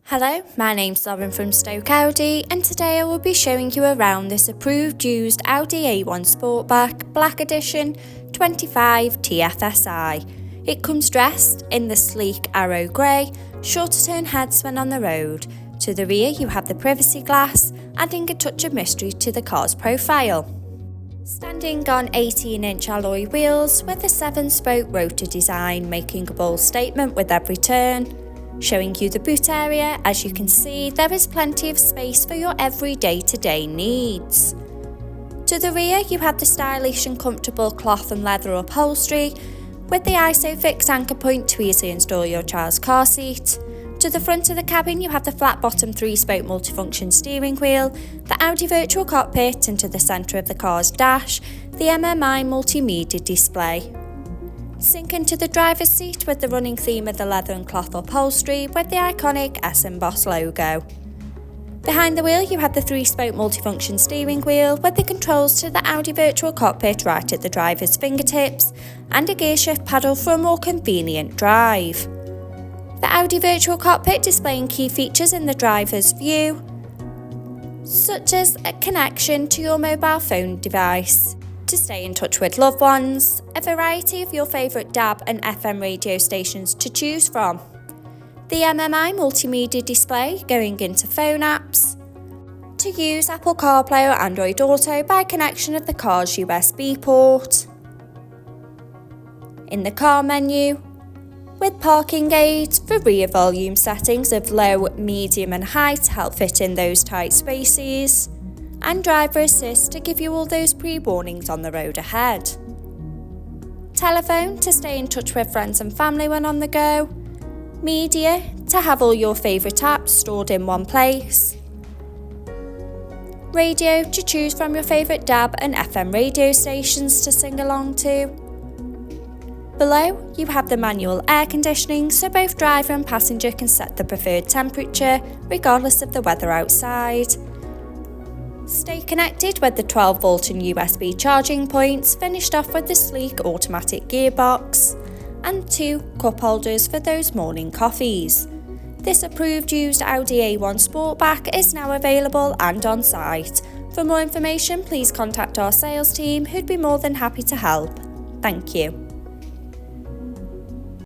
Hello, my name's Lauren from Stoke Audi, and today I will be showing you around this approved used Audi A1 Sportback Black Edition 25 TFSI. It comes dressed in the sleek arrow grey, sure to turn heads when on the road. To the rear you have the privacy glass, adding a touch of mystery to the car's profile. Standing on 18-inch alloy wheels with a 7-spoke rotor design, making a bold statement with every turn. Showing you the boot area, as you can see there is plenty of space for your every day-to-day needs. To the rear you have the stylish and comfortable cloth and leather upholstery with the ISOFIX anchor point to easily install your child's car seat. To the front of the cabin you have the flat-bottom 3-spoke multifunction steering wheel, the Audi virtual cockpit, and to the centre of the car's dash, the MMI multimedia display. Sink into the driver's seat with the running theme of the leather and cloth upholstery with the iconic S embossed logo. Behind the wheel you have the 3-spoke multifunction steering wheel with the controls to the Audi virtual cockpit right at the driver's fingertips and a gear shift paddle for a more convenient drive. The Audi virtual cockpit displaying key features in the driver's view, such as a connection to your mobile phone device to stay in touch with loved ones, a variety of your favourite DAB and FM radio stations to choose from, the MMI multimedia display going into phone apps, to use Apple CarPlay or Android Auto by connection of the car's USB port, in the car menu, with parking aids for rear volume settings of low, medium and high to help fit in those tight spaces, and driver assist to give you all those pre-warnings on the road ahead. Telephone to stay in touch with friends and family when on the go. Media to have all your favourite apps stored in one place. Radio to choose from your favourite DAB and FM radio stations to sing along to. Below you have the manual air conditioning, so both driver and passenger can set the preferred temperature regardless of the weather outside. Stay connected with the 12-volt and USB charging points, finished off with the sleek automatic gearbox and 2 cup holders for those morning coffees. This approved used Audi A1 Sportback is now available and on site. For more information please contact our sales team who'd be more than happy to help. Thank you.